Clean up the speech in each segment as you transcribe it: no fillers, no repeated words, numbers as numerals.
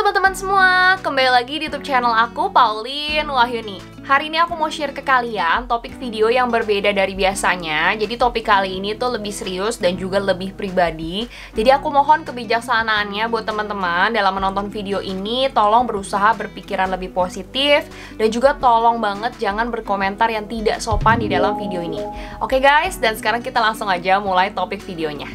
teman-teman semua, kembali lagi di YouTube channel aku, Pauline Wahyuni. Hari ini aku mau share ke kalian topik video yang berbeda dari biasanya. Jadi topik kali ini tuh lebih serius dan juga lebih pribadi. Jadi aku mohon kebijaksanaannya buat teman-teman dalam menonton video ini. Tolong berusaha berpikiran lebih positif. Dan juga tolong banget jangan berkomentar yang tidak sopan di dalam video ini. Oke guys, dan sekarang kita langsung aja mulai topik videonya.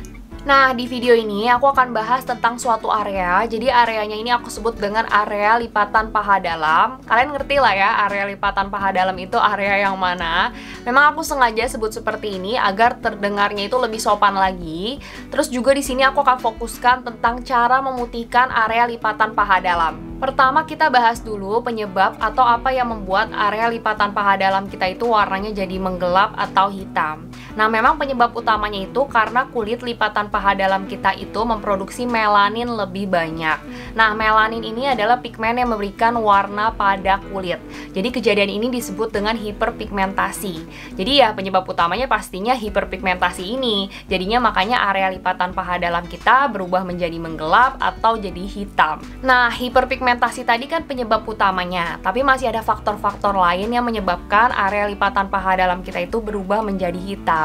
Nah, di video ini aku akan bahas tentang suatu area. Jadi areanya ini aku sebut dengan area lipatan paha dalam. Kalian ngerti lah ya, area lipatan paha dalam itu area yang mana. Memang aku sengaja sebut seperti ini agar terdengarnya itu lebih sopan lagi. Terus juga di sini aku akan fokuskan tentang cara memutihkan area lipatan paha dalam. Pertama kita bahas dulu penyebab atau apa yang membuat area lipatan paha dalam kita itu warnanya jadi menggelap atau hitam. Nah, memang penyebab utamanya itu karena kulit lipatan paha dalam kita itu memproduksi melanin lebih banyak. Nah, melanin ini adalah pigmen yang memberikan warna pada kulit. Jadi kejadian ini disebut dengan hiperpigmentasi. Jadi ya penyebab utamanya pastinya hiperpigmentasi ini. Jadinya makanya area lipatan paha dalam kita berubah menjadi menggelap atau jadi hitam. Nah, hiperpigmentasi tadi kan penyebab utamanya, tapi masih ada faktor-faktor lain yang menyebabkan area lipatan paha dalam kita itu berubah menjadi hitam.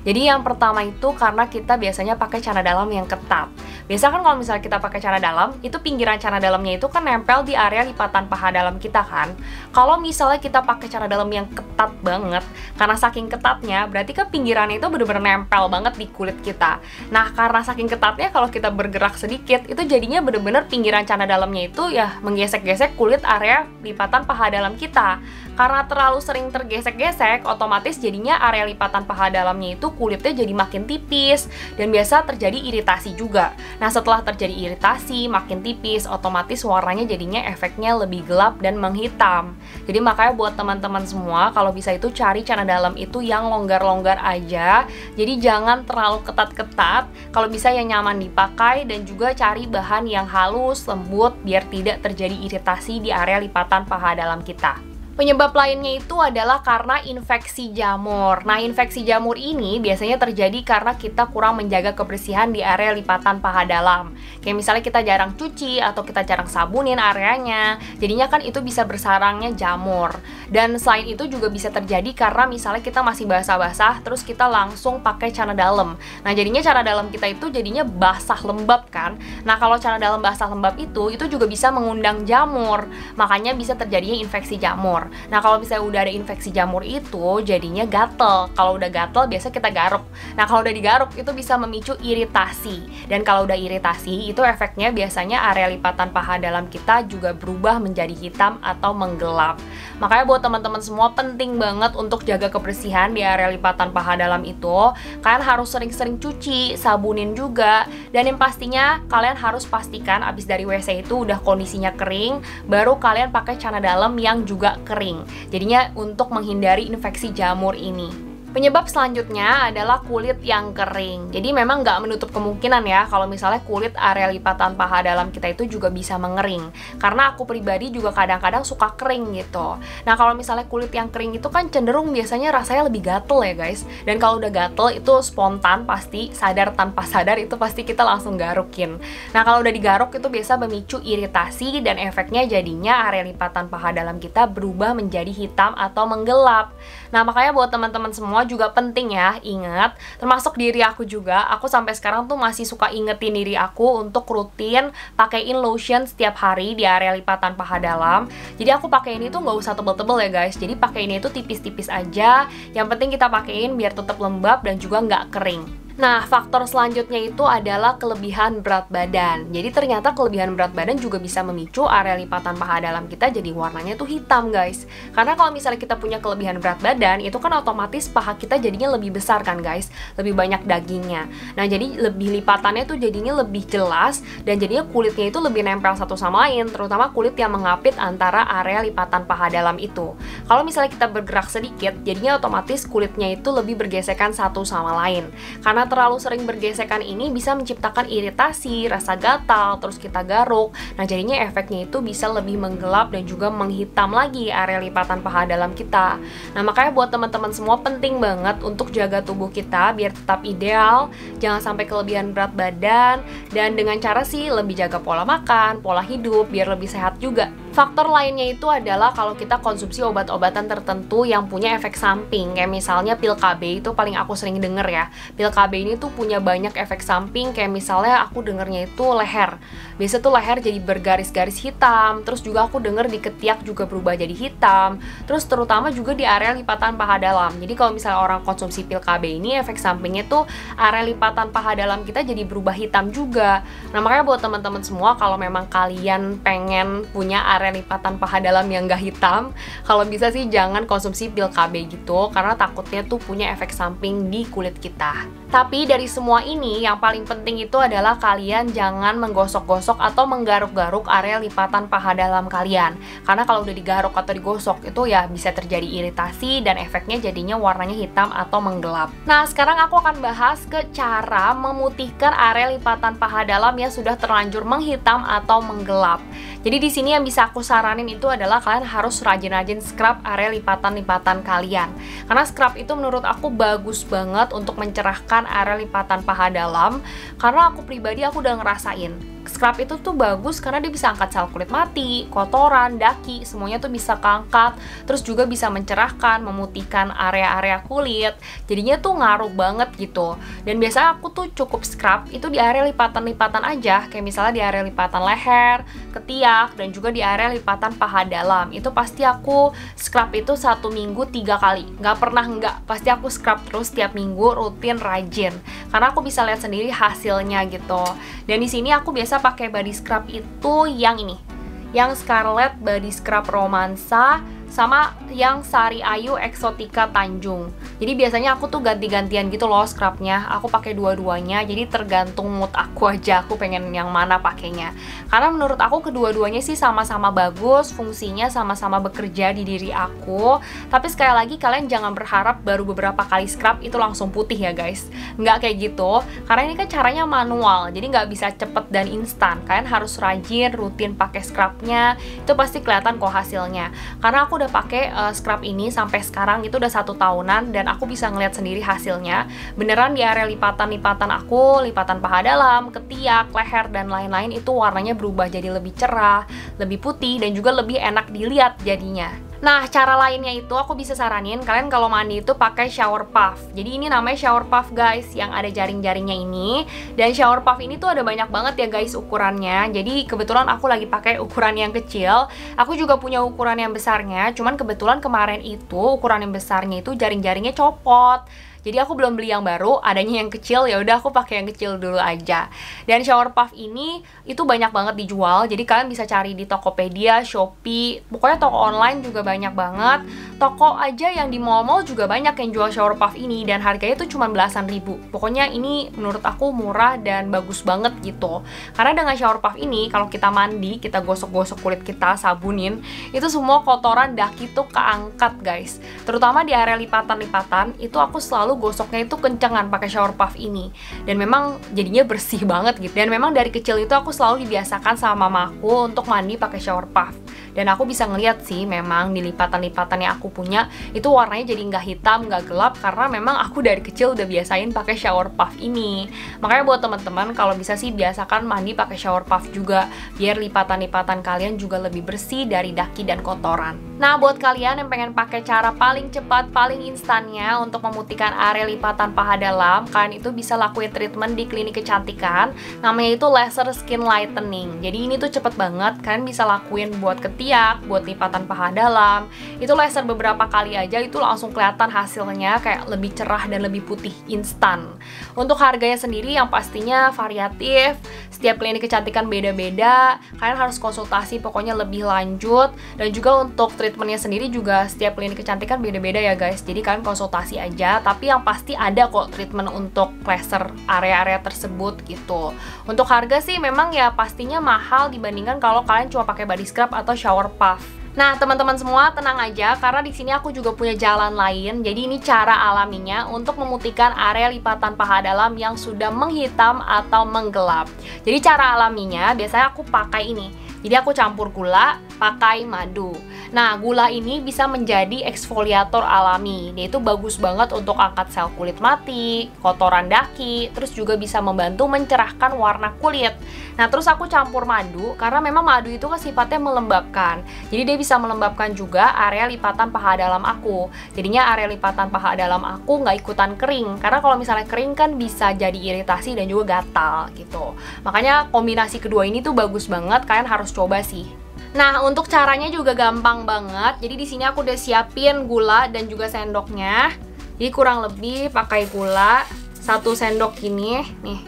Jadi yang pertama itu karena kita biasanya pakai celana dalam yang ketat. Biasa kan kalau misalnya kita pakai celana dalam, itu pinggiran celana dalamnya itu kan nempel di area lipatan paha dalam kita kan. Kalau misalnya kita pakai celana dalam yang ketat banget, karena saking ketatnya, berarti kan pinggirannya itu bener-bener nempel banget di kulit kita. Nah, karena saking ketatnya kalau kita bergerak sedikit, itu jadinya bener-bener pinggiran celana dalamnya itu ya menggesek-gesek kulit area lipatan paha dalam kita. Karena terlalu sering tergesek-gesek, otomatis jadinya area lipatan paha dalamnya itu kulitnya jadi makin tipis dan biasa terjadi iritasi juga. Nah, setelah terjadi iritasi, makin tipis, otomatis warnanya jadinya efeknya lebih gelap dan menghitam. Jadi makanya buat teman-teman semua, kalau bisa itu cari celana dalam itu yang longgar-longgar aja. Jadi jangan terlalu ketat-ketat, kalau bisa yang nyaman dipakai dan juga cari bahan yang halus, lembut, biar tidak terjadi iritasi di area lipatan paha dalam kita. Penyebab lainnya itu adalah karena infeksi jamur. Nah, infeksi jamur ini biasanya terjadi karena kita kurang menjaga kebersihan di area lipatan paha dalam. Kayak misalnya kita jarang cuci atau kita jarang sabunin areanya. Jadinya kan itu bisa bersarangnya jamur. Dan selain itu juga bisa terjadi karena misalnya kita masih basah-basah terus kita langsung pakai celana dalam. Nah, jadinya celana dalam kita itu jadinya basah lembab kan. Nah, kalau celana dalam basah lembab itu juga bisa mengundang jamur. Makanya bisa terjadinya infeksi jamur. Nah, kalau misalnya udah ada infeksi jamur itu jadinya gatel. Kalau udah gatel biasa kita garuk. Nah, kalau udah digaruk itu bisa memicu iritasi. Dan kalau udah iritasi itu efeknya biasanya area lipatan paha dalam kita juga berubah menjadi hitam atau menggelap. Makanya buat teman-teman semua penting banget untuk jaga kebersihan di area lipatan paha dalam itu. Kalian harus sering-sering cuci, sabunin juga. Dan yang pastinya kalian harus pastikan abis dari WC itu udah kondisinya kering, baru kalian pakai celana dalam yang juga kering. Jadinya untuk menghindari infeksi jamur ini. Penyebab selanjutnya adalah kulit yang kering. Jadi memang nggak menutup kemungkinan ya kalau misalnya kulit area lipatan paha dalam kita itu juga bisa mengering. Karena aku pribadi juga kadang-kadang suka kering gitu. Nah, kalau misalnya kulit yang kering itu kan cenderung biasanya rasanya lebih gatel ya guys. Dan kalau udah gatel itu spontan pasti, sadar tanpa sadar itu pasti kita langsung garukin. Nah, kalau udah digaruk itu biasa memicu iritasi dan efeknya jadinya area lipatan paha dalam kita berubah menjadi hitam atau menggelap. Nah, makanya buat teman-teman semua juga penting ya, ingat, termasuk diri aku juga, aku sampai sekarang tuh masih suka ingetin diri aku untuk rutin pakaiin lotion setiap hari di area lipatan paha dalam. Jadi aku pakai ini tuh nggak usah tebel-tebel ya guys, jadi pakai ini tuh tipis-tipis aja, yang penting kita pakein biar tetap lembab dan juga nggak kering. Nah, faktor selanjutnya itu adalah kelebihan berat badan. Jadi ternyata kelebihan berat badan juga bisa memicu area lipatan paha dalam kita jadi warnanya tuh hitam guys. Karena kalau misalnya kita punya kelebihan berat badan, itu kan otomatis paha kita jadinya lebih besar kan guys, lebih banyak dagingnya. Nah, jadi lebih lipatannya tuh jadinya lebih jelas dan jadinya kulitnya itu lebih nempel satu sama lain, terutama kulit yang mengapit antara area lipatan paha dalam itu. Kalau misalnya kita bergerak sedikit, jadinya otomatis kulitnya itu lebih bergesekan satu sama lain. Karena Karena terlalu sering bergesekan ini bisa menciptakan iritasi, rasa gatal, terus kita garuk. Nah, jadinya efeknya itu bisa lebih menggelap dan juga menghitam lagi area lipatan paha dalam kita. Nah, makanya buat teman-teman semua penting banget untuk jaga tubuh kita biar tetap ideal, jangan sampai kelebihan berat badan, dan dengan cara sih lebih jaga pola makan, pola hidup biar lebih sehat juga. Faktor lainnya itu adalah kalau kita konsumsi obat-obatan tertentu yang punya efek samping, kayak misalnya pil KB itu paling aku sering denger ya. Pil KB ini tuh punya banyak efek samping, kayak misalnya aku dengernya itu leher. Biasa tuh leher jadi bergaris-garis hitam, terus juga aku denger di ketiak juga berubah jadi hitam, terus terutama juga di area lipatan paha dalam. Jadi kalau misalnya orang konsumsi pil KB ini, efek sampingnya tuh area lipatan paha dalam kita jadi berubah hitam juga. Nah, makanya buat teman-teman semua, kalau memang kalian pengen punya area lipatan paha dalam yang gak hitam, kalau bisa sih jangan konsumsi pil KB gitu, karena takutnya tuh punya efek samping di kulit kita. Tapi dari semua ini, yang paling penting itu adalah kalian jangan menggosok-gosok atau menggaruk-garuk area lipatan paha dalam kalian. Karena kalau udah digaruk atau digosok itu ya bisa terjadi iritasi dan efeknya jadinya warnanya hitam atau menggelap. Nah, sekarang aku akan bahas ke cara memutihkan area lipatan paha dalam yang sudah terlanjur menghitam atau menggelap. Jadi di sini yang bisa aku saranin itu adalah kalian harus rajin-rajin scrub area lipatan-lipatan kalian. Karena scrub itu menurut aku bagus banget untuk mencerahkan area lipatan paha dalam. Karena aku pribadi aku udah ngerasain scrub itu tuh bagus karena dia bisa angkat sel kulit mati, kotoran, daki, semuanya tuh bisa keangkat. Terus juga bisa mencerahkan, memutihkan area-area kulit. Jadinya tuh ngaruh banget gitu. Dan biasanya aku tuh cukup scrub itu di area lipatan-lipatan aja, kayak misalnya di area lipatan leher, ketiak, dan juga di area lipatan paha dalam. Itu pasti aku scrub itu 1 minggu 3 kali. Nggak pernah nggak, pasti aku scrub terus tiap minggu, rutin, rajin. Karena aku bisa lihat sendiri hasilnya gitu. Dan di sini aku biasa pakai body scrub itu yang ini, yang Scarlett Body Scrub Romansa, sama yang Sari Ayu Exotica Tanjung. Jadi biasanya aku tuh ganti-gantian gitu loh scrubnya. Aku pakai dua-duanya, jadi tergantung mood aku aja, aku pengen yang mana pakainya. Karena menurut aku kedua-duanya sih sama-sama bagus, fungsinya sama-sama bekerja di diri aku. Tapi sekali lagi kalian jangan berharap baru beberapa kali scrub itu langsung putih ya guys. Nggak kayak gitu, karena ini kan caranya manual, jadi nggak bisa cepet dan instan. Kalian harus rajin, rutin pakai scrubnya, itu pasti kelihatan kok hasilnya. Karena aku udah pakai scrub ini sampai sekarang itu udah 1 tahunan dan aku bisa ngeliat sendiri hasilnya. Beneran di area lipatan-lipatan aku, lipatan paha dalam, ketiak, leher, dan lain-lain itu warnanya berubah jadi lebih cerah, lebih putih, dan juga lebih enak dilihat jadinya. Nah, cara lainnya itu aku bisa saranin kalian kalau mandi itu pakai shower puff. Jadi ini namanya shower puff guys, yang ada jaring-jaringnya ini. Dan shower puff ini tuh ada banyak banget ya guys ukurannya. Jadi kebetulan aku lagi pakai ukuran yang kecil. Aku juga punya ukuran yang besarnya. Cuman kebetulan kemarin itu ukuran yang besarnya itu jaring-jaringnya copot. Jadi aku belum beli yang baru, adanya yang kecil, ya udah aku pakai yang kecil dulu aja. Dan shower puff ini itu banyak banget dijual, jadi kalian bisa cari di Tokopedia, Shopee, pokoknya toko online juga banyak banget. Toko aja yang di mall-mall juga banyak yang jual shower puff ini, dan harganya tuh cuma belasan ribu. Pokoknya ini menurut aku murah dan bagus banget gitu. Karena dengan shower puff ini, kalau kita mandi, kita gosok-gosok kulit kita, sabunin, itu semua kotoran daki tuh keangkat guys. Terutama di area lipatan-lipatan, itu aku selalu gosoknya itu kencengan pakai shower puff ini, dan memang jadinya bersih banget gitu. Dan memang dari kecil itu aku selalu dibiasakan sama mamaku untuk mandi pakai shower puff, dan aku bisa ngeliat sih memang di lipatan-lipatan yang aku punya itu warnanya jadi nggak hitam, nggak gelap, karena memang aku dari kecil udah biasain pakai shower puff ini. Makanya buat teman-teman kalau bisa sih biasakan mandi pakai shower puff juga, biar lipatan-lipatan kalian juga lebih bersih dari daki dan kotoran. Nah, buat kalian yang pengen pakai cara paling cepat, paling instannya untuk memutihkan area lipatan paha dalam, kalian itu bisa lakuin treatment di klinik kecantikan, namanya itu laser skin lightening. Jadi ini tuh cepet banget, kalian bisa lakuin buat ketiak, buat lipatan paha dalam. Itu laser beberapa kali aja itu langsung kelihatan hasilnya kayak lebih cerah dan lebih putih instan. Untuk harganya sendiri yang pastinya variatif, setiap klinik kecantikan beda-beda, kalian harus konsultasi pokoknya lebih lanjut. Dan juga untuk treatmentnya sendiri juga setiap klinik kecantikan beda-beda ya guys, jadi kalian konsultasi aja. Tapi yang pasti ada kok treatment untuk laser area-area tersebut gitu. Untuk harga sih memang ya pastinya mahal dibandingkan kalau kalian cuma pakai body scrub atau shower puff. Nah, teman-teman semua tenang aja karena di sini aku juga punya jalan lain. Jadi ini cara alaminya untuk memutihkan area lipatan paha dalam yang sudah menghitam atau menggelap. Jadi cara alaminya biasanya aku pakai ini. Jadi aku campur gula pakai madu. Nah, gula ini bisa menjadi eksfoliator alami. Dia itu bagus banget untuk angkat sel kulit mati, kotoran daki, terus juga bisa membantu mencerahkan warna kulit. Nah, terus aku campur madu karena memang madu itu kan sifatnya melembabkan. Jadi dia bisa melembabkan juga area lipatan paha dalam aku. Jadinya area lipatan paha dalam aku nggak ikutan kering. Karena kalau misalnya kering kan bisa jadi iritasi dan juga gatal gitu. Makanya kombinasi kedua ini tuh bagus banget, kalian harus coba sih. Nah, untuk caranya juga gampang banget. Jadi di sini aku udah siapin gula dan juga sendoknya. Jadi kurang lebih pakai gula 1 sendok gini, nih.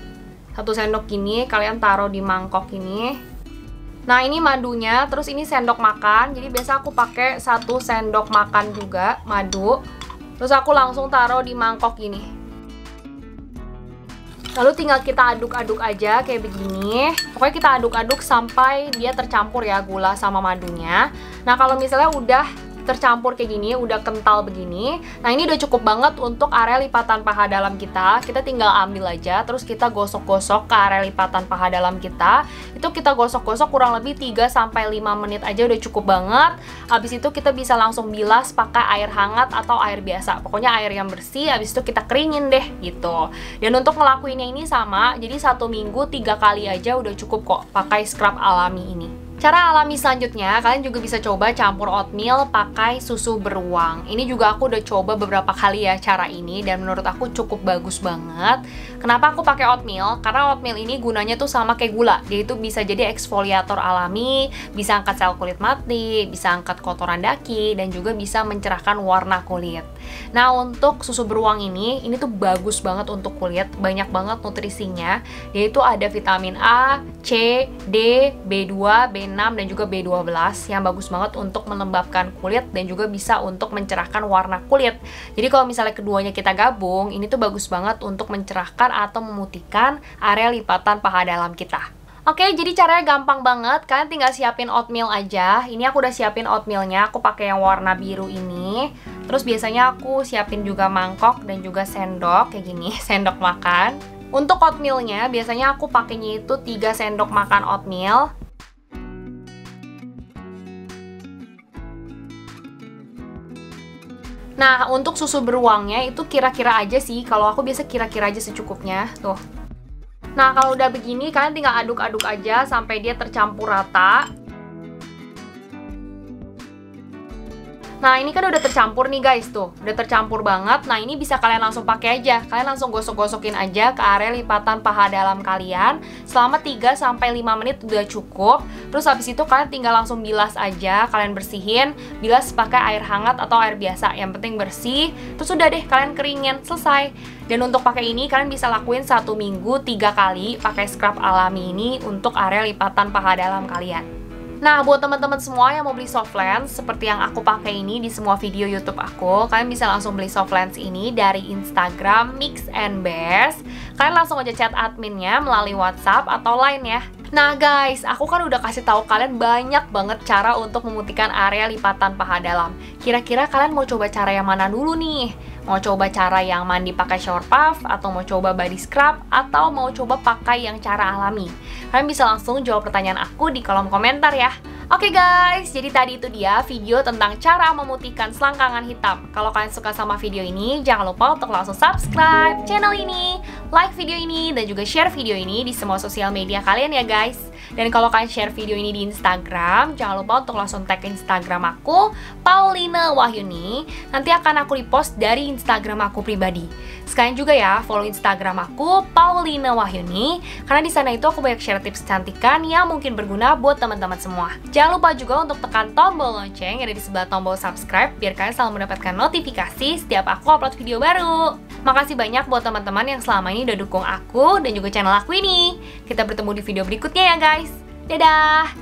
1 sendok gini kalian taruh di mangkok ini. Nah, ini madunya, terus ini sendok makan. Jadi biasa aku pakai 1 sendok makan juga madu. Terus aku langsung taruh di mangkok ini. Lalu tinggal kita aduk-aduk aja kayak begini. Pokoknya kita aduk-aduk sampai dia tercampur ya gula sama madunya. Nah, kalau misalnya udah tercampur kayak gini, udah kental begini. Nah, ini udah cukup banget untuk area lipatan paha dalam kita. Kita tinggal ambil aja, terus kita gosok-gosok ke area lipatan paha dalam kita. Itu kita gosok-gosok kurang lebih 3-5 menit aja udah cukup banget. Habis itu kita bisa langsung bilas pakai air hangat atau air biasa. Pokoknya air yang bersih, habis itu kita keringin deh gitu. Dan untuk ngelakuinnya ini sama, jadi 1 minggu 3 kali aja udah cukup kok pakai scrub alami ini. Cara alami selanjutnya, kalian juga bisa coba campur oatmeal pakai susu beruang. Ini juga aku udah coba beberapa kali ya cara ini, dan menurut aku cukup bagus banget. Kenapa aku pakai oatmeal? Karena oatmeal ini gunanya tuh sama kayak gula. Dia itu bisa jadi eksfoliator alami, bisa angkat sel kulit mati, bisa angkat kotoran daki, dan juga bisa mencerahkan warna kulit. Nah, untuk susu beruang ini tuh bagus banget untuk kulit, banyak banget nutrisinya. Dia itu ada vitamin A, C, D, B2, B6, dan juga B12 yang bagus banget untuk melembabkan kulit dan juga bisa untuk mencerahkan warna kulit. Jadi kalau misalnya keduanya kita gabung, ini tuh bagus banget untuk mencerahkan atau memutihkan area lipatan paha dalam kita. Oke, jadi caranya gampang banget. Kalian tinggal siapin oatmeal aja. Ini aku udah siapin oatmealnya, aku pakai yang warna biru ini. Terus biasanya aku siapin juga mangkok dan juga sendok kayak gini, sendok makan. Untuk oatmealnya biasanya aku pakainya itu 3 sendok makan oatmeal. Nah, untuk susu beruangnya itu kira-kira aja sih. Kalau aku biasa kira-kira aja secukupnya. Tuh. Nah, kalau udah begini, kalian tinggal aduk-aduk aja sampai dia tercampur rata. Nah, ini kan udah tercampur nih guys, tuh. Udah tercampur banget. Nah, ini bisa kalian langsung pakai aja. Kalian langsung gosok-gosokin aja ke area lipatan paha dalam kalian. Selama 3-5 menit udah cukup. Terus habis itu kalian tinggal langsung bilas aja. Kalian bersihin. Bilas pakai air hangat atau air biasa. Yang penting bersih. Terus udah deh, kalian keringin. Selesai. Dan untuk pakai ini, kalian bisa lakuin 1 minggu 3 kali pakai scrub alami ini untuk area lipatan paha dalam kalian. Nah, buat teman-teman semua yang mau beli soft lens seperti yang aku pakai ini di semua video YouTube aku, kalian bisa langsung beli soft lens ini dari Instagram Mix and Best. Kalian langsung aja chat adminnya melalui WhatsApp atau Line ya. Nah guys, aku kan udah kasih tahu kalian banyak banget cara untuk memutihkan area lipatan paha dalam. Kira-kira kalian mau coba cara yang mana dulu nih? Mau coba cara yang mandi pakai shower puff, atau mau coba body scrub, atau mau coba pakai yang cara alami? Kalian bisa langsung jawab pertanyaan aku di kolom komentar ya. Oke guys, jadi tadi itu dia video tentang cara memutihkan selangkangan hitam. Kalau kalian suka sama video ini, jangan lupa untuk langsung subscribe channel ini, like video ini, dan juga share video ini di semua sosial media kalian ya guys. Dan kalau kalian share video ini di Instagram, jangan lupa untuk langsung tag Instagram aku, Paulina Wahyuni. Nanti akan aku repost dari Instagram aku pribadi. Sekalian juga ya, follow Instagram aku, Paulina Wahyuni, karena di sana itu aku banyak share tips kecantikan yang mungkin berguna buat teman-teman semua. Jangan lupa juga untuk tekan tombol lonceng yang ada di sebelah tombol subscribe, biar kalian selalu mendapatkan notifikasi setiap aku upload video baru. Makasih banyak buat teman-teman yang selama ini udah dukung aku dan juga channel aku ini. Kita bertemu di video berikutnya ya guys. Dadah!